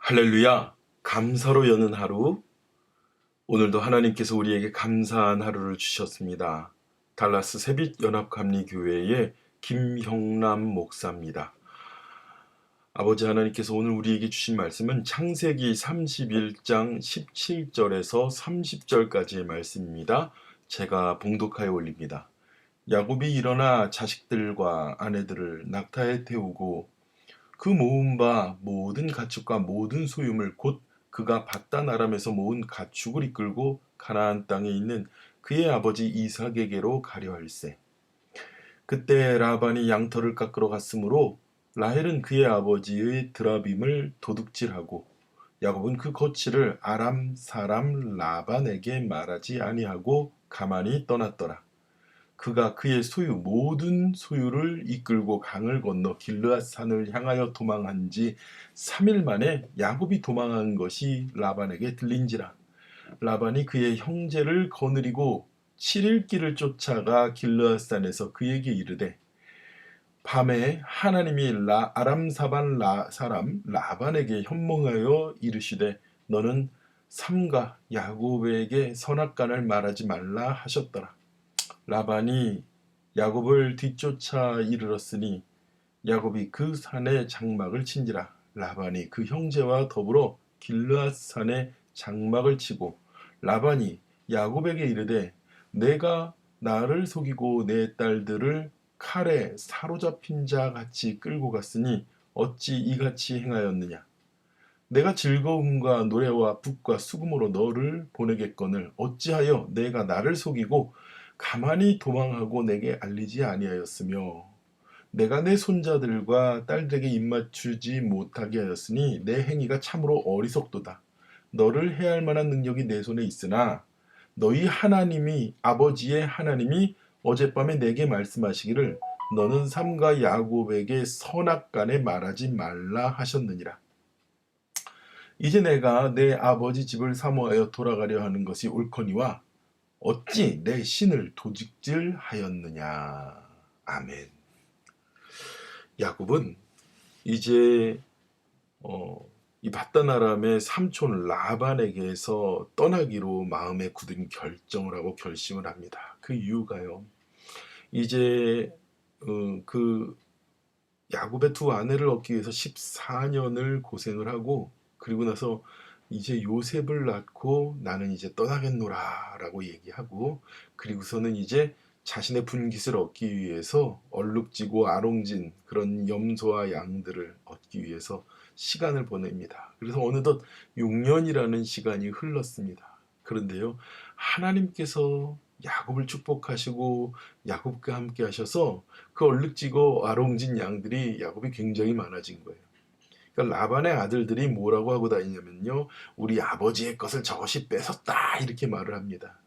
할렐루야! 감사로 여는 하루. 오늘도 하나님께서 우리에게 감사한 하루를 주셨습니다. 달라스 새빛연합감리교회의 김형남 목사입니다. 아버지 하나님께서 오늘 우리에게 주신 말씀은 창세기 31장 17절에서 30절까지의 말씀입니다. 제가 봉독하여 올립니다. 야곱이 일어나 자식들과 아내들을 낙타에 태우고 그 모은 바 모든 가축과 모든 소유물 곧 그가 밧단 아람에서 모은 가축을 이끌고 가나안 땅에 있는 그의 아버지 이삭에게로 가려 할세. 그때 라반이 양털을 깎으러 갔으므로 라헬은 그의 아버지의 드라빔을 도둑질하고 야곱은 그 거취를 아람 사람 라반에게 말하지 아니하고 가만히 떠났더라. 그가 그의 모든 소유를 이끌고 강을 건너 길르앗 산을 향하여 도망한 지 3일 만에 야곱이 도망한 것이 라반에게 들린지라. 라반이 그의 형제를 거느리고 7일 길을 쫓아가 길르앗 산에서 그에게 이르되 밤에 하나님이 아람 사람 라반에게 현몽하여 이르시되 너는 삼가 야곱에게 선악간을 말하지 말라 하셨더라. 라반이 야곱을 뒤쫓아 이르렀으니 야곱이 그 산에 장막을 친지라. 라반이 그 형제와 더불어 길르앗 산에 장막을 치고 라반이 야곱에게 이르되 내가 나를 속이고 내 딸들을 칼에 사로잡힌 자 같이 끌고 갔으니 어찌 이같이 행하였느냐. 내가 즐거움과 노래와 북과 수금으로 너를 보내겠거늘 어찌하여 내가 나를 속이고 가만히 도망하고 내게 알리지 아니하였으며 내가 내 손자들과 딸들에게 입맞추지 못하게 하였으니 내 행위가 참으로 어리석도다. 너를 해할 만한 능력이 내 손에 있으나 너희 하나님이 아버지의 하나님이 어젯밤에 내게 말씀하시기를 너는 삼가 야곱에게 선악간에 말하지 말라 하셨느니라. 이제 내가 내 아버지 집을 사모하여 돌아가려 하는 것이 옳거니와 어찌 내 신을 도둑질하였느냐. 아멘. 야곱은 이제 이 밧단 아람의 삼촌 라반에게서 떠나기로 마음에 굳은 결정을 하고 결심을 합니다. 그 이유가요. 이제 그 야곱의 두 아내를 얻기 위해서 14년을 고생을 하고 그리고 나서 이제 요셉을 낳고 나는 이제 떠나겠노라 라고 얘기하고 그리고서는 이제 자신의 분깃을 얻기 위해서 얼룩지고 아롱진 그런 염소와 양들을 얻기 위해서 시간을 보냅니다. 그래서 어느덧 6년이라는 시간이 흘렀습니다. 그런데요, 하나님께서 야곱을 축복하시고 야곱과 함께 하셔서 그 얼룩지고 아롱진 양들이 야곱이 굉장히 많아진 거예요. 그러니까 라반의 아들들이 뭐라고 하고 다니냐면요, 우리 아버지의 것을 저것이 뺏었다 이렇게 말을 합니다.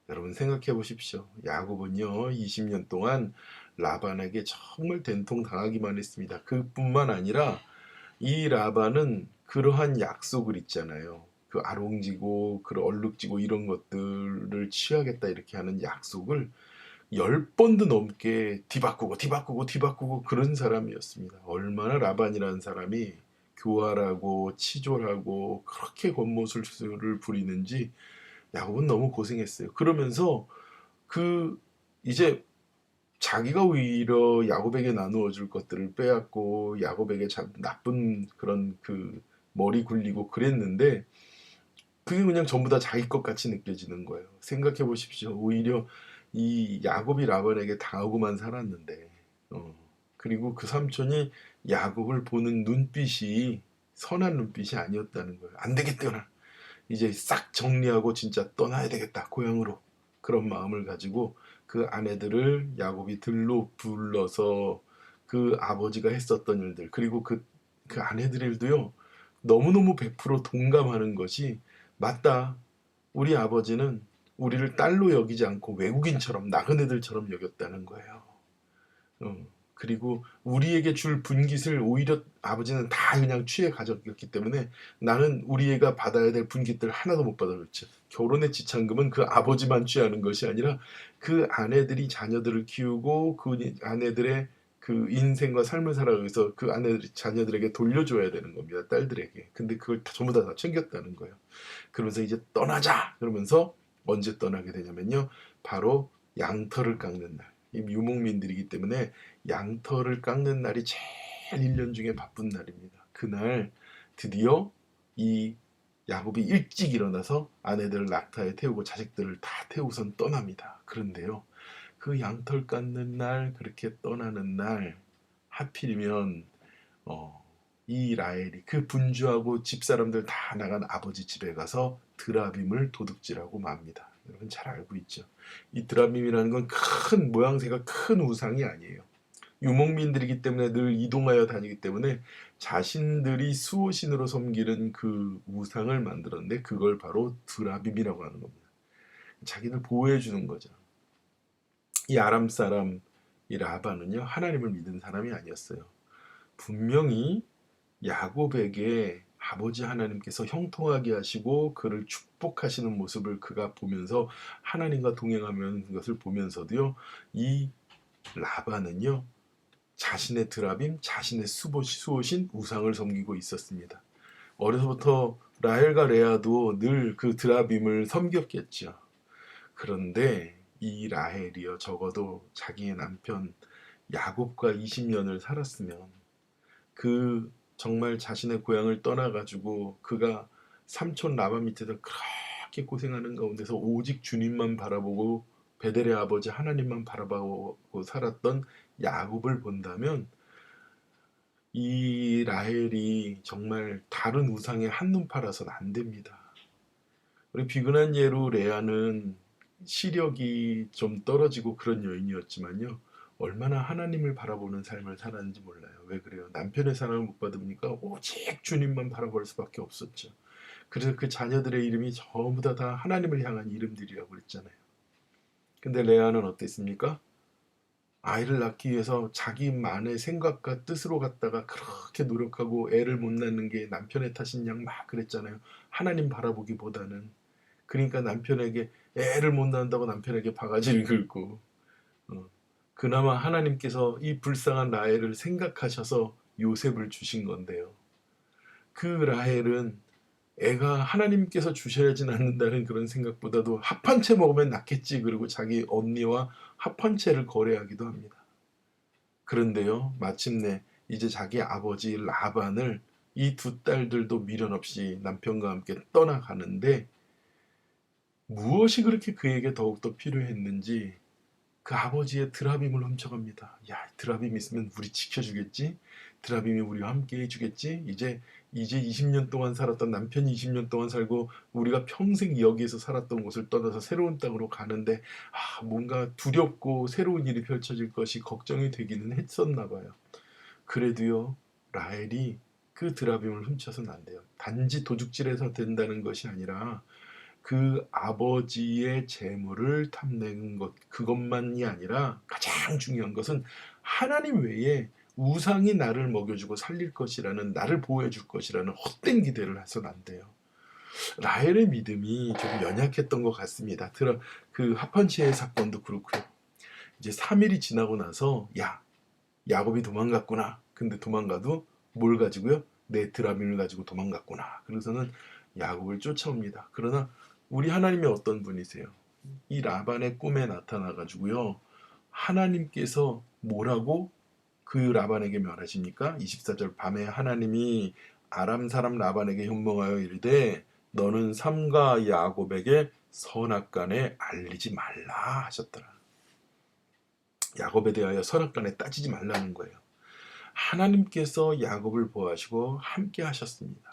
여러분 생각해 보십시오. 야곱은요 20년 동안 라반에게 정말 된통 당하기만 했습니다. 그뿐만 아니라 이 라반은 그러한 약속을 있잖아요. 그 아롱지고 그 얼룩지고 이런 것들을 취하겠다 이렇게 하는 약속을 10번도 넘게 뒤바꾸고 그런 사람이었습니다. 얼마나 라반이라는 사람이 교활하고 치졸하고 그렇게 겉모술수를 부리는지 야곱은 너무 고생했어요. 그러면서 이제 자기가 오히려 야곱에게 나누어 줄 것들을 빼앗고 야곱에게 나쁜 그런 머리 굴리고 그랬는데 그게 그냥 전부 다 자기 것 같이 느껴지는 거예요. 생각해 보십시오. 오히려 이 야곱이 라반에게 당하고만 살았는데 그리고 그 삼촌이 야곱을 보는 눈빛이 선한 눈빛이 아니었다는 거예요. 안 되겠다. 이제 싹 정리하고 진짜 떠나야 되겠다. 고향으로. 그런 마음을 가지고 그 아내들을 야곱이 들로 불러서 그 아버지가 했었던 일들 그리고 그 아내들도요. 너무너무 100% 동감하는 것이 맞다. 우리 아버지는 우리를 딸로 여기지 않고 외국인처럼 나그네들처럼 여겼다는 거예요. 그리고 우리에게 줄 분깃을 오히려 아버지는 다 그냥 취해 가졌기 때문에 나는 우리 애가 받아야 될 분깃들 하나도 못 받아줬죠. 결혼의 지참금은 그 아버지만 취하는 것이 아니라 그 아내들이 자녀들을 키우고 그 아내들의 그 인생과 삶을 살아가면서 그 자녀들에게 돌려줘야 되는 겁니다. 딸들에게. 근데 그걸 전부 다 챙겼다는 거예요. 그러면서 이제 떠나자! 그러면서 언제 떠나게 되냐면요. 바로 양털을 깎는 날. 이 유목민들이기 때문에 양털을 깎는 날이 제일 1년 중에 바쁜 날입니다. 그날 드디어 이 야곱이 일찍 일어나서 아내들을 낙타에 태우고 자식들을 다 태우고선 떠납니다. 그런데요. 그 양털 깎는 날, 그렇게 떠나는 날, 하필이면 이 라헬이 그 분주하고 집사람들 다 나간 아버지 집에 가서 드라빔을 도둑질하고 맙니다. 여러분 잘 알고 있죠. 이 드라빔이라는 건 큰 모양새가 큰 우상이 아니에요. 유목민들이기 때문에 늘 이동하여 다니기 때문에 자신들이 수호신으로 섬기는 그 우상을 만들었는데 그걸 바로 드라빔이라고 하는 겁니다. 자기들 보호해 주는 거죠. 이 아람 사람 이 라반은요 하나님을 믿은 사람이 아니었어요. 분명히 야곱에게 아버지 하나님께서 형통하게 하시고 그를 축복하시는 모습을 그가 보면서 하나님과 동행하는 것을 보면서도요 이 라반은요 자신의 드라빔, 자신의 수호신 우상을 섬기고 있었습니다. 어려서부터 라헬과 레아도 늘 그 드라빔을 섬겼겠죠. 그런데 이 라헬이요 적어도 자기의 남편 야곱과 20년을 살았으면 그 정말 자신의 고향을 떠나가지고 그가 삼촌 라반 밑에서 그렇게 고생하는 가운데서 오직 주님만 바라보고 베델의 아버지 하나님만 바라보고 살았던 야곱을 본다면 이 라헬이 정말 다른 우상에 한눈 팔아서는 안 됩니다. 우리 비근한 예로 레아는 시력이 좀 떨어지고 그런 여인이었지만요. 얼마나 하나님을 바라보는 삶을 살았는지 몰라요. 왜 그래요? 남편의 사랑을 못 받으니까 오직 주님만 바라볼 수밖에 없었죠. 그래서 그 자녀들의 이름이 전부 다 하나님을 향한 이름들이라고 그랬잖아요. 근데 레아는 어땠습니까? 아이를 낳기 위해서 자기만의 생각과 뜻으로 갔다가 그렇게 노력하고 애를 못 낳는 게 남편의 탓인 양 막 그랬잖아요. 하나님 바라보기보다는. 그러니까 남편에게 애를 못 낳는다고 남편에게 바가지를 긁고 그나마 하나님께서 이 불쌍한 라헬을 생각하셔서 요셉을 주신 건데요. 그 라헬은 애가 하나님께서 주셔야지 않는다는 그런 생각보다도 합한 채 먹으면 낫겠지 그리고 자기 언니와 합한 채를 거래하기도 합니다. 그런데요 마침내 이제 자기 아버지 라반을 이 두 딸들도 미련 없이 남편과 함께 떠나가는데 무엇이 그렇게 그에게 더욱더 필요했는지 그 아버지의 드라빔을 훔쳐갑니다. 야, 드라빔 있으면 우리 지켜주겠지? 드라빔이 우리와 함께 해주겠지? 이제 20년 동안 살았던 남편이 20년 동안 살고 우리가 평생 여기에서 살았던 곳을 떠나서 새로운 땅으로 가는데 뭔가 두렵고 새로운 일이 펼쳐질 것이 걱정이 되기는 했었나 봐요. 그래도요 라헬이 그 드라빔을 훔쳐서는 안 돼요. 단지 도둑질해서 된다는 것이 아니라 그 아버지의 재물을 탐내는 것 그것만이 아니라 가장 중요한 것은 하나님 외에 우상이 나를 먹여주고 살릴 것이라는 나를 보호해 줄 것이라는 헛된 기대를 해서는 안 돼요. 라헬의 믿음이 좀 연약했던 것 같습니다. 그 하판시의 사건도 그렇고요. 이제 3일이 지나고 나서 야곱이 도망갔구나. 근데 도망가도 뭘 가지고요? 내 드라빔을 가지고 도망갔구나. 그래서는 야곱을 쫓아옵니다. 그러나 우리 하나님이 어떤 분이세요? 이 라반의 꿈에 나타나 가지고요. 하나님께서 뭐라고 그 라반에게 말하십니까? 24절 밤에 하나님이 아람 사람 라반에게 현몽하여 이르되 너는 삼가 야곱에게 선악간에 알리지 말라 하셨더라. 야곱에 대하여 선악간에 따지지 말라는 거예요. 하나님께서 야곱을 보호하시고 함께 하셨습니다.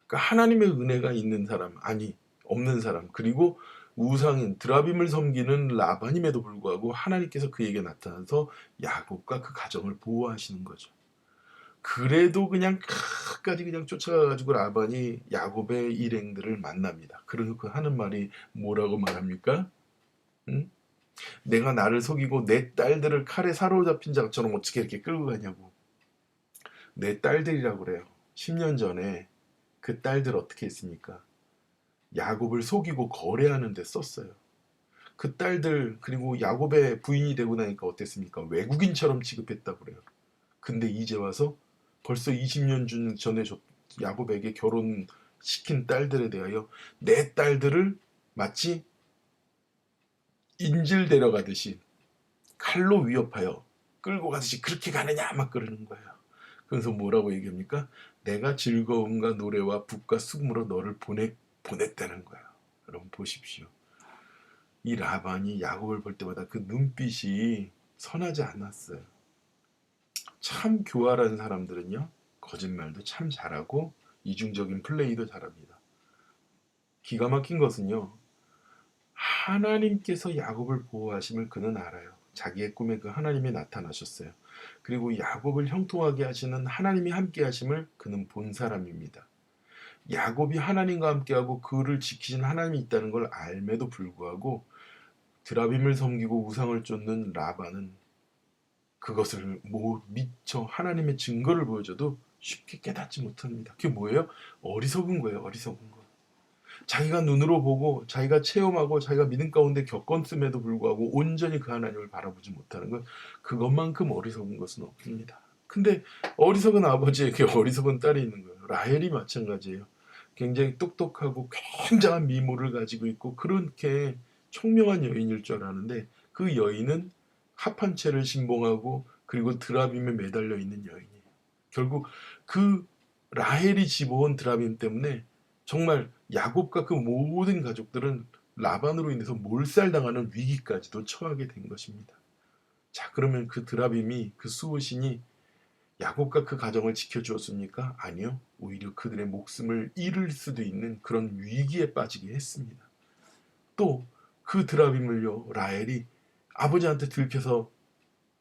그러니까 하나님의 은혜가 있는 사람, 아니 없는 사람, 그리고 우상인 드라빔을 섬기는 라반임에도 불구하고 하나님께서 그에게 나타나서 야곱과 그 가정을 보호하시는 거죠. 그래도 그냥 끝까지 그냥 쫓아가가지고 라반이 야곱의 일행들을 만납니다. 그러고 하는 말이 뭐라고 말합니까? 응? 내가 나를 속이고 내 딸들을 칼에 사로잡힌 자처럼 어떻게 이렇게 끌고 가냐고. 내 딸들이라고 그래요. 10년 전에 그 딸들 어떻게 했습니까? 야곱을 속이고 거래하는 데 썼어요. 그 딸들 그리고 야곱의 부인이 되고 나니까 어땠습니까? 외국인처럼 취급했다고 그래요. 근데 이제 와서 벌써 20년 전에 야곱에게 결혼시킨 딸들에 대하여 내 딸들을 마치 인질 데려가듯이 칼로 위협하여 끌고 가듯이 그렇게 가느냐 막 그러는 거예요. 그래서 뭐라고 얘기합니까? 내가 즐거움과 노래와 북과 수금으로 너를 보냈다는 거예요. 여러분 보십시오. 이 라반이 야곱을 볼 때마다 그 눈빛이 선하지 않았어요. 참 교활한 사람들은요, 거짓말도 참 잘하고 이중적인 플레이도 잘합니다. 기가 막힌 것은요, 하나님께서 야곱을 보호하심을 그는 알아요. 자기의 꿈에 그 하나님이 나타나셨어요. 그리고 야곱을 형통하게 하시는 하나님이 함께 하심을 그는 본 사람입니다. 야곱이 하나님과 함께하고 그를 지키신 하나님이 있다는 걸 알매도 불구하고 드라빔을 섬기고 우상을 쫓는 라반은 그것을 미처 하나님의 증거를 보여줘도 쉽게 깨닫지 못합니다. 그게 뭐예요? 어리석은 거예요. 어리석은 거. 자기가 눈으로 보고 자기가 체험하고 자기가 믿음 가운데 겪었음에도 불구하고 온전히 그 하나님을 바라보지 못하는 것, 그것만큼 어리석은 것은 없습니다. 근데 어리석은 아버지에게 어리석은 딸이 있는 거예요. 라헬이 마찬가지예요. 굉장히 똑똑하고 굉장한 미모를 가지고 있고 그렇게 총명한 여인일 줄 알았는데 그 여인은 합한 채를 신봉하고 그리고 드라빔에 매달려 있는 여인이에요. 결국 그 라헬이 집어온 드라빔 때문에 정말 야곱과 그 모든 가족들은 라반으로 인해서 몰살당하는 위기까지도 처하게 된 것입니다. 자, 그러면 그 드라빔이, 그 수호신이 야곱과 그 가정을 지켜주었습니까? 아니요. 오히려 그들의 목숨을 잃을 수도 있는 그런 위기에 빠지게 했습니다. 또 그 드라빔을요, 라헬이 아버지한테 들켜서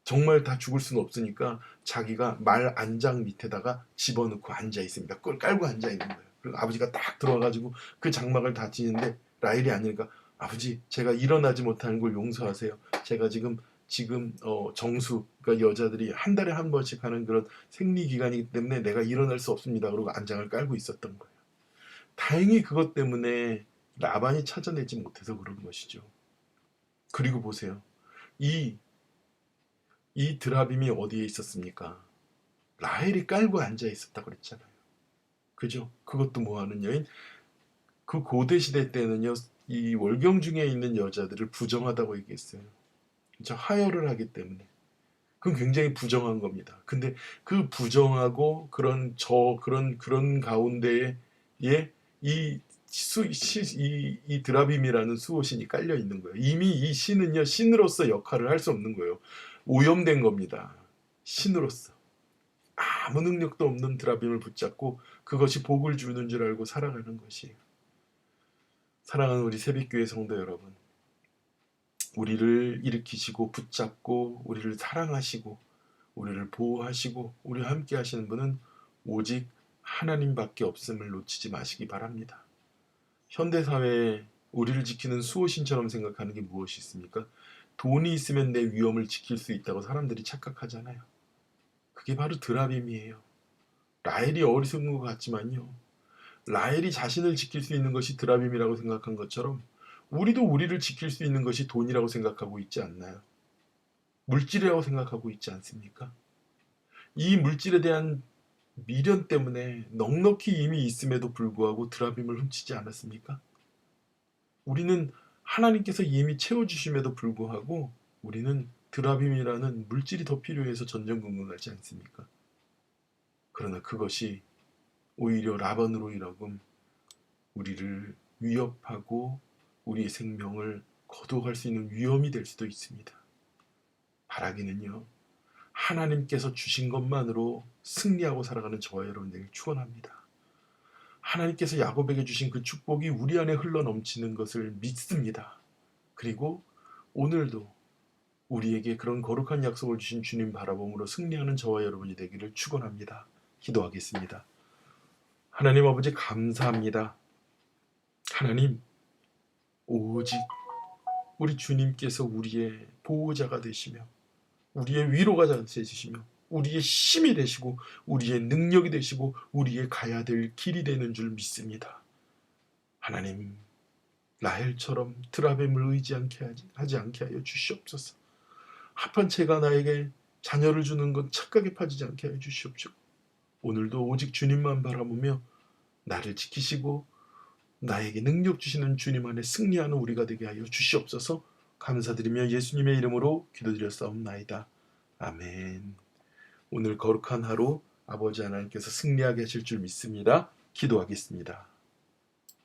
정말 다 죽을 수는 없으니까 자기가 말 안장 밑에다가 집어넣고 앉아 있습니다. 그걸 깔고 앉아 있는 거예요. 그리고 아버지가 딱 들어와가지고 그 장막을 다 찌는데 라헬이 아니니까 아버지 제가 일어나지 못하는 걸 용서하세요. 제가 지금 정수, 그러니까 여자들이 한 달에 한 번씩 하는 그런 생리 기간이기 때문에 내가 일어날 수 없습니다. 그러고 안장을 깔고 있었던 거예요. 다행히 그것 때문에 라반이 찾아내지 못해서 그런 것이죠. 그리고 보세요. 이 드라빔이 어디에 있었습니까? 라헬이 깔고 앉아 있었다고 그랬잖아요. 그죠? 그것도 뭐하는 여인? 그 고대 시대 때는요, 이 월경 중에 있는 여자들을 부정하다고 얘기했어요. 그렇죠? 하혈을 하기 때문에. 그건 굉장히 부정한 겁니다. 근데 그 부정하고 그런 가운데에 이 드라빔이라는 수호신이 깔려 있는 거예요. 이미 이 신은요, 신으로서 역할을 할 수 없는 거예요. 오염된 겁니다. 신으로서. 아무 능력도 없는 드라빔을 붙잡고 그것이 복을 주는 줄 알고 살아가는 것이에요. 사랑하는 우리 새벽교회 성도 여러분, 우리를 일으키시고 붙잡고 우리를 사랑하시고 우리를 보호하시고 우리와 함께 하시는 분은 오직 하나님밖에 없음을 놓치지 마시기 바랍니다. 현대사회에 우리를 지키는 수호신처럼 생각하는 게 무엇이 있습니까? 돈이 있으면 내 위험을 지킬 수 있다고 사람들이 착각하잖아요. 그게 바로 드라빔이에요. 라헬이 어리석은 것 같지만요, 라헬이 자신을 지킬 수 있는 것이 드라빔이라고 생각한 것처럼 우리도 우리를 지킬 수 있는 것이 돈이라고 생각하고 있지 않나요? 물질이라고 생각하고 있지 않습니까? 이 물질에 대한 미련 때문에 넉넉히 이미 있음에도 불구하고 드라빔을 훔치지 않았습니까? 우리는 하나님께서 이미 채워주심에도 불구하고 우리는 드라빔이라는 물질이 더 필요해서 전전긍긍하지 않습니까? 그러나 그것이 오히려 라반으로 인하금 우리를 위협하고 우리의 생명을 거두어갈 수 있는 위험이 될 수도 있습니다. 바라기는요, 하나님께서 주신 것만으로 승리하고 살아가는 저와 여러분들을 축원합니다. 하나님께서 야곱에게 주신 그 축복이 우리 안에 흘러넘치는 것을 믿습니다. 그리고 오늘도 우리에게 그런 거룩한 약속을 주신 주님 바라봄으로 승리하는 저와 여러분이 되기를 축원합니다. 기도하겠습니다. 하나님 아버지 감사합니다. 하나님, 오직 우리 주님께서 우리의 보호자가 되시며 우리의 위로가 되시며 우리의 힘이 되시고 우리의 능력이 되시고 우리의 가야 될 길이 되는 줄 믿습니다. 하나님, 라헬처럼 드라뱀을 하지 않게 하여 주시옵소서. 합한 채가 나에게 자녀를 주는 것 착각에 빠지지 않게 하여 주시옵소서. 오늘도 오직 주님만 바라보며 나를 지키시고 나에게 능력 주시는 주님 안에 승리하는 우리가 되게 하여 주시옵소서. 감사드리며 예수님의 이름으로 기도드렸사옵나이다. 아멘. 오늘 거룩한 하루 아버지 하나님께서 승리하게 하실 줄 믿습니다. 기도하겠습니다.